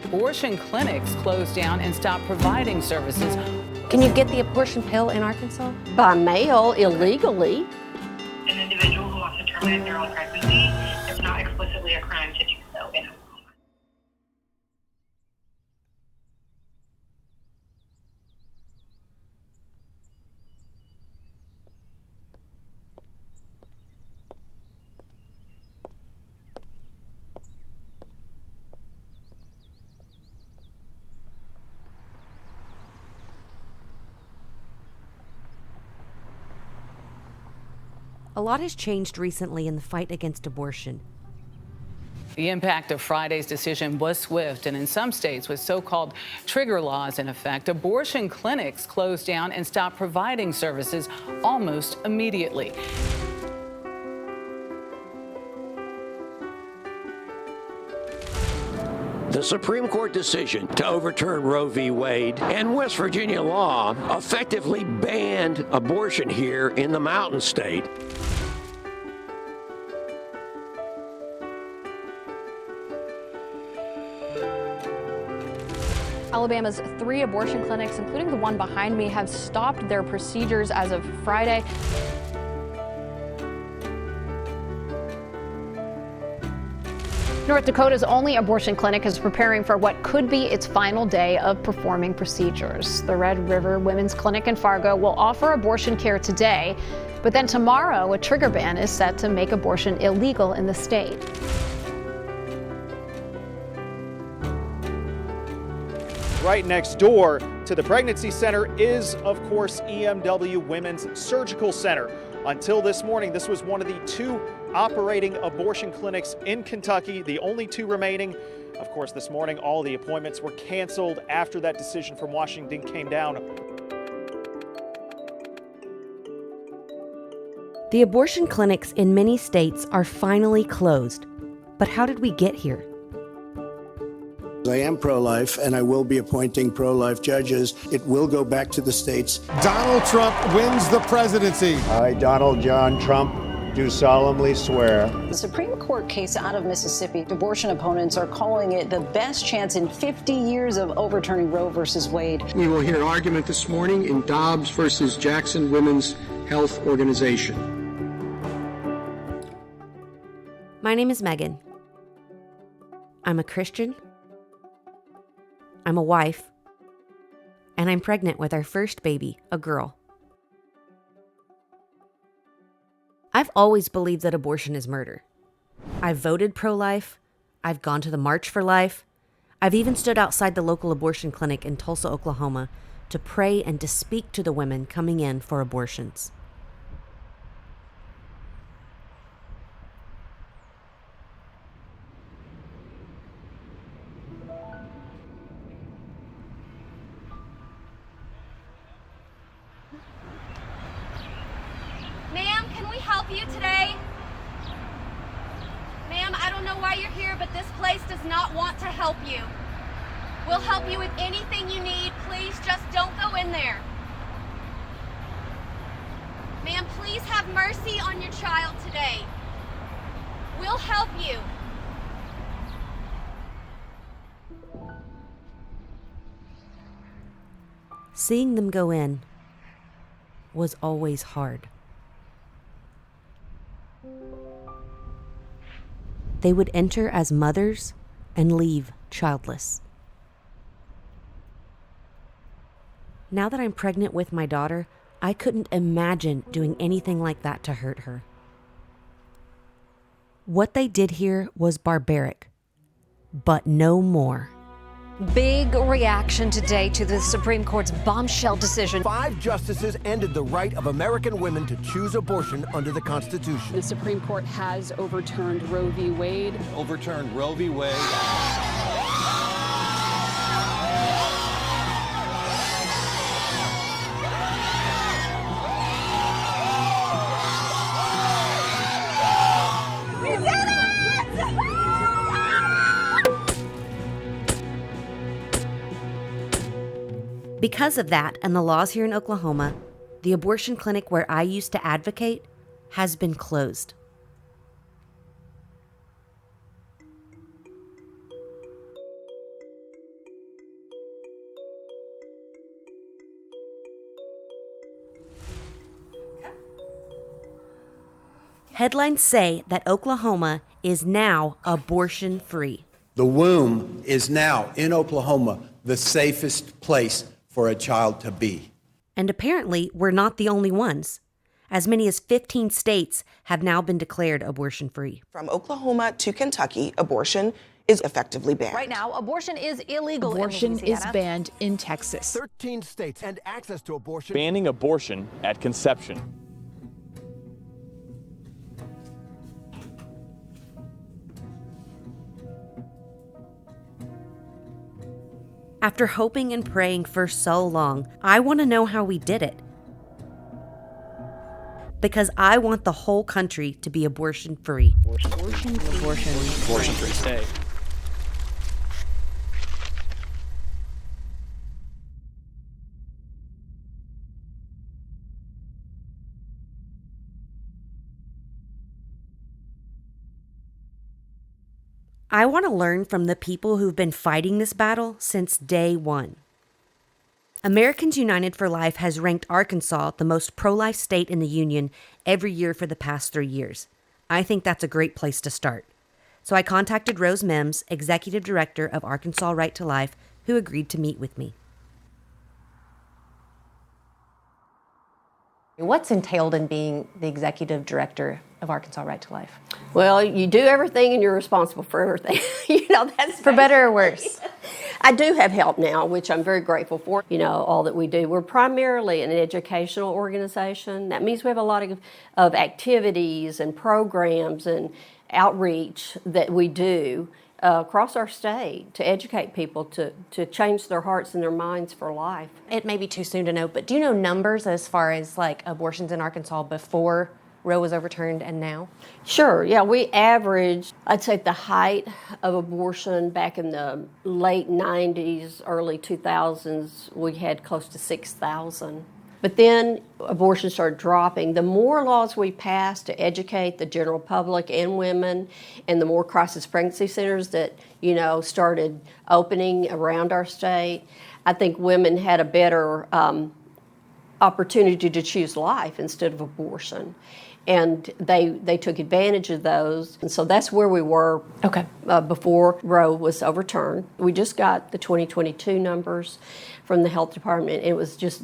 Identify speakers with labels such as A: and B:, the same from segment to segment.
A: abortion clinics closed down and stopped providing services.
B: Can you get the abortion pill in Arkansas?
C: By mail, illegally.
D: An individual who wants to terminate their own pregnancy, it's not explicitly a crime to do so in Oklahoma.
B: A lot has changed recently in the fight against abortion.
A: The impact of Friday's decision was swift, and in some states with so-called trigger laws in effect, abortion clinics closed down and stopped providing services almost immediately.
E: The Supreme Court decision to overturn Roe v. Wade and West Virginia law effectively banned abortion here in the Mountain State.
F: Alabama's 3 abortion clinics, including the one behind me, have stopped their procedures as of Friday. North Dakota's only abortion clinic is preparing for what could be its final day of performing procedures. The Red River Women's Clinic in Fargo will offer abortion care today, but then tomorrow a trigger ban is set to make abortion illegal in the state.
G: Right next door to the pregnancy center is, of course, EMW Women's Surgical Center. Until this morning, this was one of the 2 operating abortion clinics in Kentucky, the only 2 remaining. Of course, this morning, all the appointments were canceled after that decision from Washington came down.
B: The abortion clinics in many states are finally closed. But how did we get here?
H: I am pro-life, and I will be appointing pro-life judges. It will go back to the states.
I: Donald Trump wins the presidency.
H: I, Donald John Trump, do solemnly swear.
J: The Supreme Court case out of Mississippi, abortion opponents are calling it the best chance in 50 years of overturning Roe versus Wade.
E: We will hear argument this morning in Dobbs versus Jackson Women's Health Organization.
B: My name is Megan. I'm a Christian. I'm a wife, and I'm pregnant with our first baby, a girl. I've always believed that abortion is murder. I've voted pro-life. I've gone to the March for Life. I've even stood outside the local abortion clinic in Tulsa, Oklahoma, to pray and to speak to the women coming in for abortions.
K: Ma'am, can we help you today? Ma'am, I don't know why you're here, but this place does not want to help you. We'll help you with anything you need. Please just don't go in there. Ma'am, please have mercy on your child today. We'll help you.
B: Seeing them go in was always hard. They would enter as mothers and leave childless. Now that I'm pregnant with my daughter, I couldn't imagine doing anything like that to hurt her. What they did here was barbaric, but no more.
L: Big reaction today to the Supreme Court's bombshell decision.
M: 5 justices ended the right of American women to choose abortion under the Constitution.
N: The Supreme Court has overturned Roe v. Wade.
O: Overturned Roe v. Wade.
B: Because of that and the laws here in Oklahoma, the abortion clinic where I used to advocate has been closed. Headlines say that Oklahoma is now abortion-free.
O: The womb is now, in Oklahoma, the safest place for a child to be.
B: And apparently, we're not the only ones. As many as 15 states have now been declared abortion-free.
P: From Oklahoma to Kentucky, abortion is effectively banned.
Q: Right now, abortion is illegal.
N: Abortion is banned in Texas.
M: 13 states and access to abortion.
R: Banning abortion at conception.
B: After hoping and praying for so long, I want to know how we did it. Because I want the whole country to be abortion-free.
R: Abortion-free state.
B: I want to learn from the people who've been fighting this battle since day one. Americans United for Life has ranked Arkansas the most pro-life state in the union every year for the past 3 years. I think that's a great place to start. So I contacted Rose Mims, Executive Director of Arkansas Right to Life, who agreed to meet with me.
S: What's entailed in being the Executive Director of Arkansas Right to Life?
C: Well, you do everything and you're responsible for everything. That's
S: for better or worse.
C: I do have help now, which I'm very grateful for, all that we do. We're primarily an educational organization. That means we have a lot of activities and programs and outreach that we do across our state to educate people to change their hearts and their minds for life.
S: It may be too soon to know, but do you know numbers as far as like abortions in Arkansas before Roe was overturned and now?
C: Sure, yeah, we averaged, I'd say the height of abortion back in the late 90s, early 2000s, we had close to 6,000. But then abortion started dropping. The more laws we passed to educate the general public and women, and the more crisis pregnancy centers that, started opening around our state, I think women had a better opportunity to choose life instead of abortion. And they took advantage of those. And so that's where we were before Roe was overturned. We just got the 2022 numbers from the health department. It was just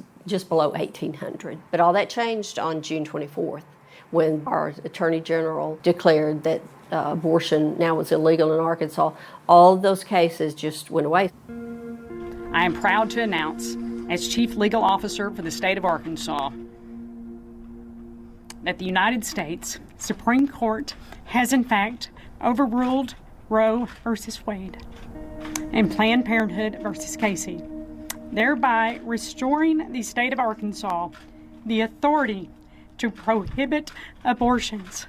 C: below 1,800. But all that changed on June 24th when our Attorney General declared that abortion now was illegal in Arkansas. All of those cases just went away.
T: I am proud to announce, as Chief Legal Officer for the state of Arkansas, that the United States Supreme Court has in fact overruled Roe versus Wade and Planned Parenthood versus Casey, thereby restoring the state of Arkansas the authority to prohibit abortions.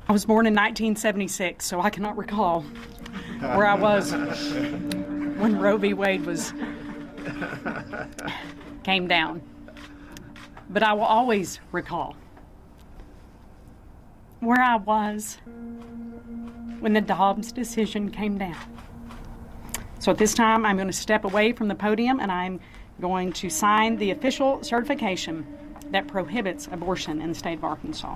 T: I was born in 1976, so I cannot recall where I was when Roe v. Wade came down. But I will always recall where I was when the Dobbs decision came down. So at this time, I'm going to step away from the podium and I'm going to sign the official certification that prohibits abortion in the state of Arkansas.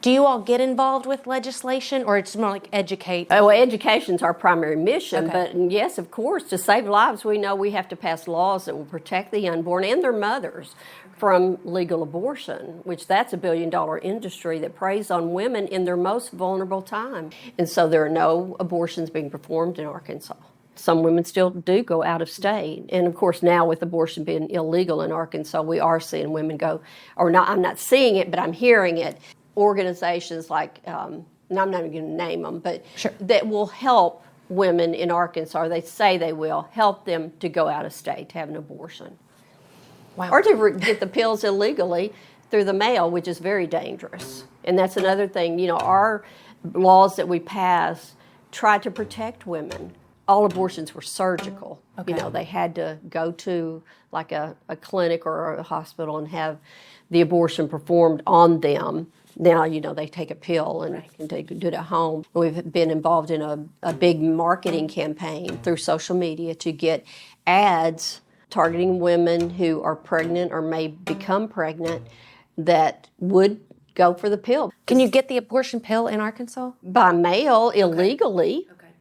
S: Do you all get involved with legislation, or it's more like educate?
C: Well, education's our primary mission, but yes, of course, to save lives, we know we have to pass laws that will protect the unborn and their mothers from legal abortion, which that's a billion-dollar industry that preys on women in their most vulnerable time. And so there are no abortions being performed in Arkansas. Some women still do go out of state. And of course, now with abortion being illegal in Arkansas, we are seeing women go, or not, I'm not seeing it, but I'm hearing it. Organizations like, and I'm not even going to name them, but that will help women in Arkansas, they say they will, help them to go out of state to have an abortion.
S: Wow.
C: Or to get the pills illegally through the mail, which is very dangerous. And that's another thing, our laws that we pass try to protect women. All abortions were surgical. They had to go to like a clinic or a hospital and have the abortion performed on them. Now, they take a pill and they can do it at home. We've been involved in a big marketing campaign through social media to get ads targeting women who are pregnant or may become pregnant that would go for the pill.
B: Can you get the abortion pill in Arkansas?
C: By mail, illegally.
B: Okay.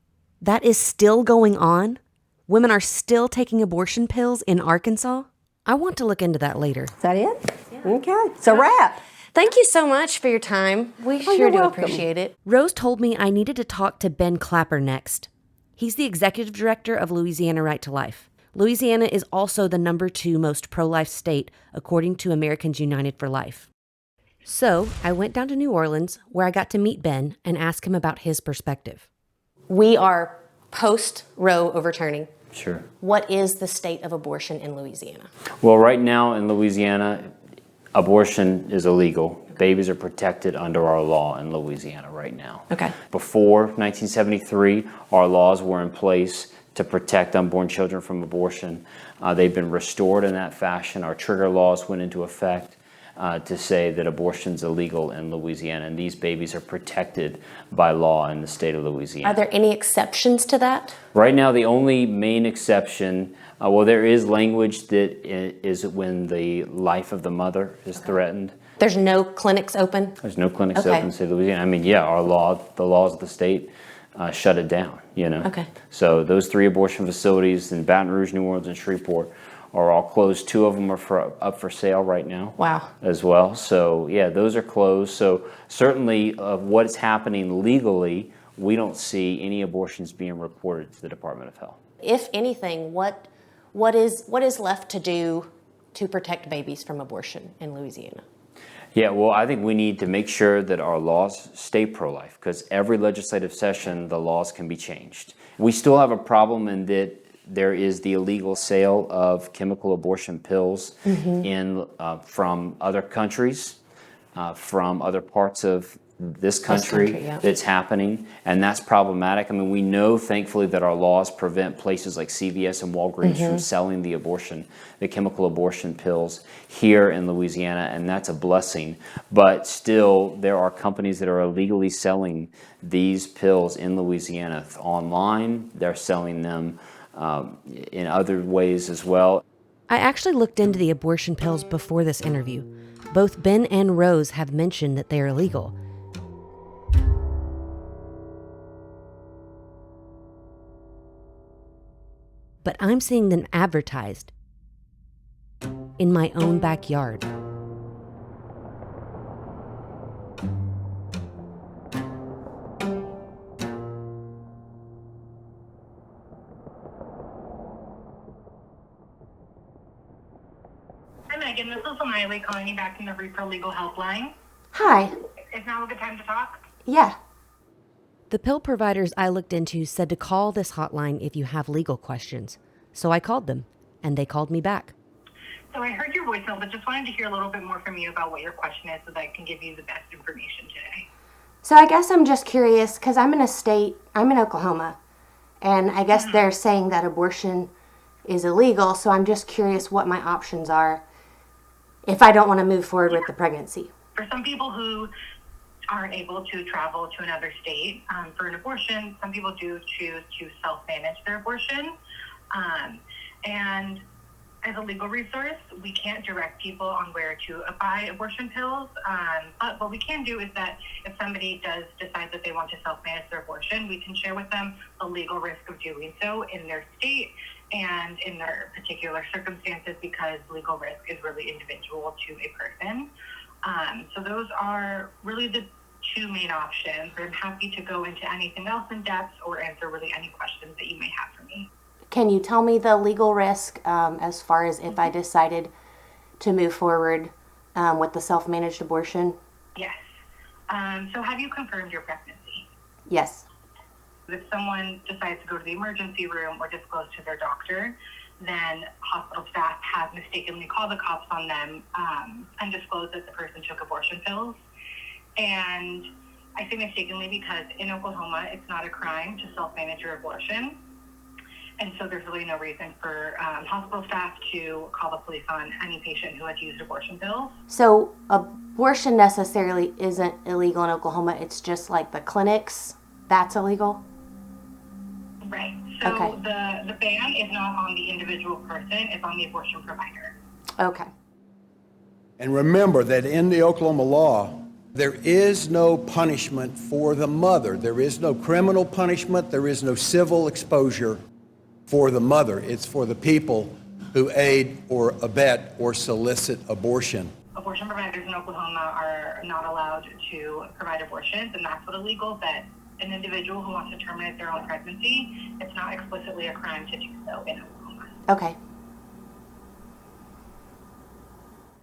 B: That is still going on? Women are still taking abortion pills in Arkansas? I want to look into that later.
C: Is that it? Yeah. Okay. It's a wrap.
B: Thank you so much for your time. We sure do appreciate it. Rose told me I needed to talk to Ben Clapper next. He's the executive director of Louisiana Right to Life. Louisiana is also the #2 most pro-life state, according to Americans United for Life. So I went down to New Orleans, where I got to meet Ben and ask him about his perspective. We are post-Roe overturning.
U: Sure.
B: What is the state of abortion in Louisiana?
U: Well, right now in Louisiana, abortion is illegal. Babies are protected under our law in Louisiana right now.
B: Okay.
U: Before 1973, our laws were in place to protect unborn children from abortion. They've been restored in that fashion. Our trigger laws went into effect to say that abortion's illegal in Louisiana, and these babies are protected by law in the state of Louisiana.
B: Are there any exceptions to that?
U: Right now, the only main exception, well, there is language that is when the life of the mother is threatened.
B: There's no clinics open?
U: There's no clinics open in the state of Louisiana. I mean, yeah, our law, the laws of the state shut it down, you know.
B: Okay.
U: So those 3 abortion facilities in Baton Rouge, New Orleans, and Shreveport are all closed. 2 of them are up for sale right now.
B: Wow.
U: As well. So, yeah, those are closed. So certainly of what's happening legally, we don't see any abortions being reported to the Department of Health.
B: If anything, what is left to do to protect babies from abortion in Louisiana?
U: Yeah, well, I think we need to make sure that our laws stay pro-life, because every legislative session, the laws can be changed. We still have a problem in that there is the illegal sale of chemical abortion pills from other countries, from other parts of this country that's happening, and that's problematic. I mean, we know, thankfully, that our laws prevent places like CVS and Walgreens from selling the chemical abortion pills here in Louisiana, and that's a blessing. But still, there are companies that are illegally selling these pills in Louisiana online. They're selling them in other ways as well.
B: I actually looked into the abortion pills before this interview. Both Ben and Rose have mentioned that they are illegal. But I'm seeing them advertised in my own backyard.
D: Hi, Megan. This is Miley calling you back from the Repro Legal Helpline.
B: Hi.
D: Is now a good time to talk?
B: Yeah. The pill providers I looked into said to call this hotline if you have legal questions. So I called them, and they called me back.
D: So I heard your voicemail, but just wanted to hear a little bit more from you about what your question is so that I can give you the best information today.
S: So I guess I'm just curious, because I'm in Oklahoma, and I guess they're saying that abortion is illegal, so I'm just curious what my options are if I don't want to move forward with the pregnancy.
D: For some people who aren't able to travel to another state for an abortion, some people do choose to self-manage their abortion. And as a legal resource, we can't direct people on where to buy abortion pills. But what we can do is that if somebody does decide that they want to self-manage their abortion, we can share with them the legal risk of doing so in their state and in their particular circumstances, because legal risk is really individual to a person. So those are really the 2 main options. I'm happy to go into anything else in depth or answer really any questions that you may have for me.
S: Can you tell me the legal risk as far as if I decided to move forward with the self-managed abortion?
D: Yes. So have you confirmed your pregnancy?
S: Yes.
D: If someone decides to go to the emergency room or disclose to their doctor, then hospital staff have mistakenly called the cops on them and disclosed that the person took abortion pills. And I say mistakenly because in Oklahoma, it's not a crime to self-manage your abortion. And so there's really no reason for hospital staff to call the police on any patient who has used abortion pills.
S: So abortion necessarily isn't illegal in Oklahoma. It's just like the clinics, that's illegal?
D: Right. So the ban is not on the individual person, it's on the abortion provider.
S: Okay.
O: And remember that in the Oklahoma law, There is no punishment for the mother. There is no criminal punishment. There is no civil exposure for the mother. It's for the people who aid or abet or solicit abortion.
D: Abortion providers in Oklahoma are not allowed to provide abortions, and that's what illegal, that an individual who wants to terminate their own pregnancy, it's not explicitly a crime to do so in Oklahoma.
S: Okay.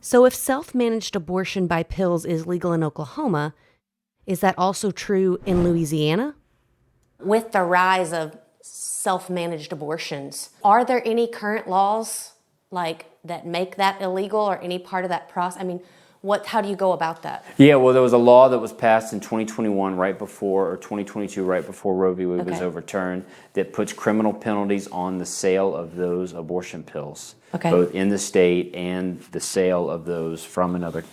B: So if self-managed abortion by pills is legal in Oklahoma, is that also true in Louisiana? With the rise of self-managed abortions, are there any current laws that make that illegal or any part of that process? I mean, how do you go about that?
U: Yeah, well, there was a law that was passed in 2021 or 2022 right before Roe v. Wade was overturned that puts criminal penalties on the sale of those abortion pills, both in the state and the sale of those from another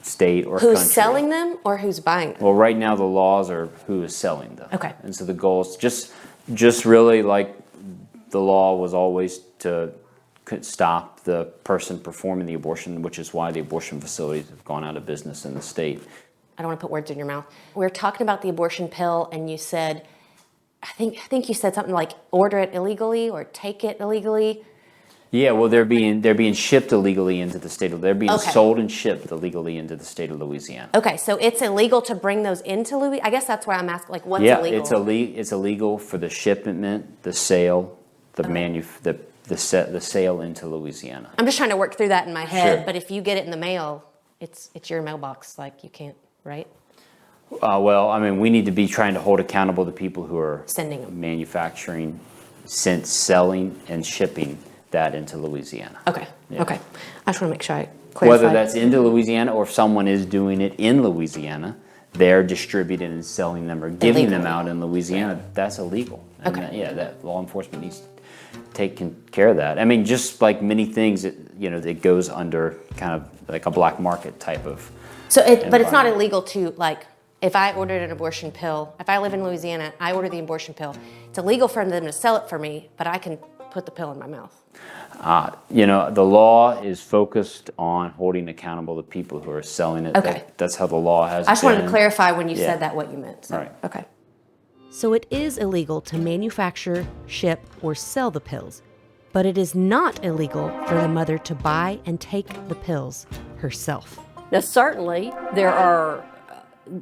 U: state or country.
B: Who's selling them or who's buying them?
U: Well, right now the laws are who is selling them.
B: Okay.
U: And so the goal is just really like the law was always to stop the person performing the abortion, which is why the abortion facilities have gone out of business in the state.
B: I don't want to put words in your mouth. We were talking about the abortion pill, and you said, I think you said something like order it illegally or take it illegally.
U: Yeah, well, they're being shipped illegally into the state. They're being sold and shipped illegally into the state of Louisiana.
B: Okay, so it's illegal to bring those into Louisiana. I guess that's where I'm asking, what's illegal?
U: Yeah, it's illegal for the shipment, the sale, the sale into Louisiana.
B: I'm just trying to work through that in my head.
U: Sure.
B: But if you get it in the mail, it's your mailbox. You can't, right?
U: Well, I mean, we need to be trying to hold accountable the people who are
B: sending them,
U: manufacturing, selling, and shipping that into Louisiana.
B: Okay. Yeah. Okay. I just want to make sure I clarify.
U: Whether that's into Louisiana or if someone is doing it in Louisiana, they're distributing and selling them or giving them out in Louisiana. That's illegal. And that law enforcement needs to take care of that. I mean, just like many things, it goes under kind of like a black market type of.
B: But it's not illegal to if I ordered an abortion pill. If I live in Louisiana, I order the abortion pill. It's illegal for them to sell it for me, but I can put the pill in my mouth.
U: The law is focused on holding accountable the people who are selling it.
B: Okay.
U: That's how the law has been.
B: I just wanted to clarify when you said that what you meant. So.
U: Right.
B: Okay. So it is illegal to manufacture, ship, or sell the pills, but it is not illegal for the mother to buy and take the pills herself.
C: Now, certainly, there are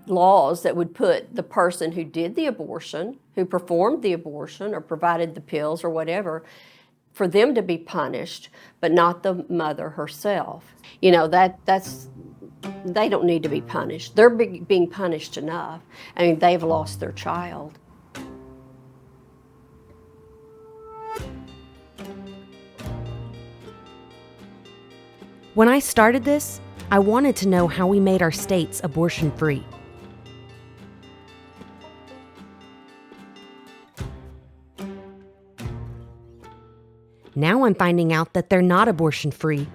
C: laws that would put the person who did the abortion, who performed the abortion or provided the pills or whatever, for them to be punished, but not the mother herself. That's they don't need to be punished. They're being punished enough. I mean, they've lost their child.
B: When I started this, I wanted to know how we made our states abortion-free. Now I'm finding out that they're not abortion-free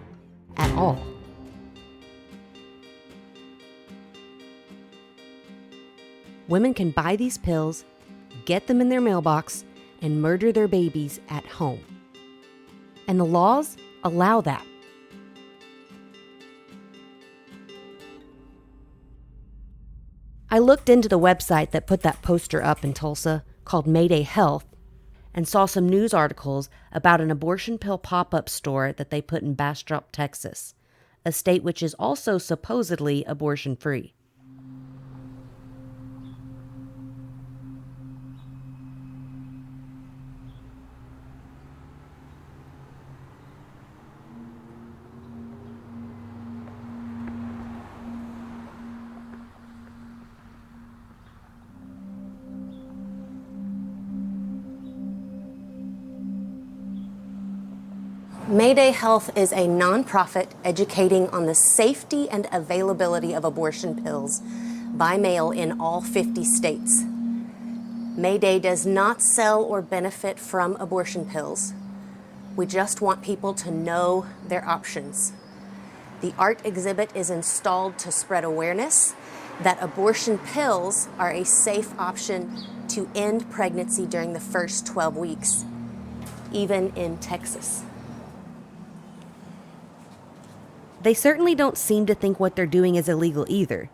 B: at all. Women can buy these pills, get them in their mailbox, and murder their babies at home. And the laws allow that. I looked into the website that put that poster up in Tulsa called Mayday Health and saw some news articles about an abortion pill pop-up store that they put in Bastrop, Texas, a state which is also supposedly abortion-free. Mayday Health is a nonprofit educating on the safety and availability of abortion pills by mail in all 50 states. Mayday does not sell or benefit from abortion pills. We just want people to know their options. The art exhibit is installed to spread awareness that abortion pills are a safe option to end pregnancy during the first 12 weeks, even in Texas. They certainly don't seem to think what they're doing is illegal either.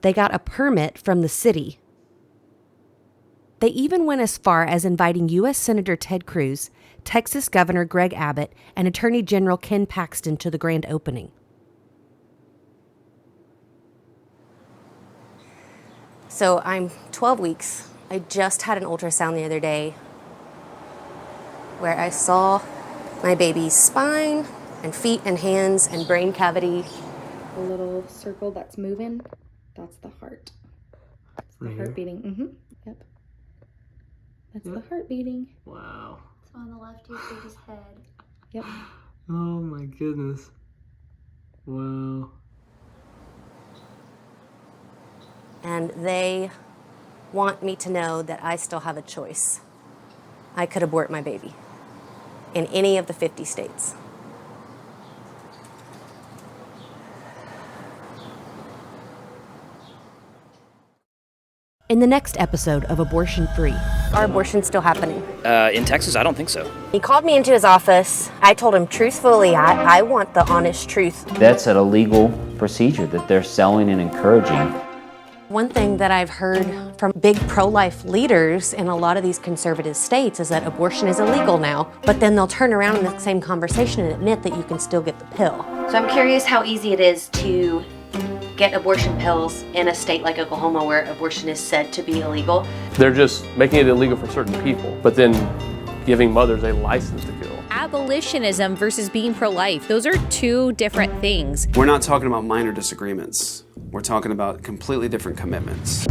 B: They got a permit from the city. They even went as far as inviting U.S. Senator Ted Cruz, Texas Governor Greg Abbott, and Attorney General Ken Paxton to the grand opening. So I'm 12 weeks. I just had an ultrasound the other day where I saw my baby's spine and feet and hands and brain cavity.
A: The little circle that's moving, that's the heart. It's the heart beating. Mm-hmm. Yep. That's the heart beating.
V: Wow.
A: So on the left, your baby's head. Yep.
V: Oh my goodness. Wow.
B: And they want me to know that I still have a choice. I could abort my baby in any of the 50 states. In the next episode of Abortion Free, are abortions still happening?
W: In Texas, I don't think so.
B: He called me into his office. I told him truthfully, I want the honest truth.
U: That's an illegal procedure that they're selling and encouraging.
B: One thing that I've heard from big pro-life leaders in a lot of these conservative states is that abortion is illegal now, but then they'll turn around in the same conversation and admit that you can still get the pill.
S: So I'm curious how easy it is to get abortion pills in a state like Oklahoma where abortion is said to be illegal.
X: They're just making it illegal for certain people, but then giving mothers a license to kill.
Q: Abolitionism versus being pro-life, those are two different things.
Y: We're not talking about minor disagreements. We're talking about completely different commitments.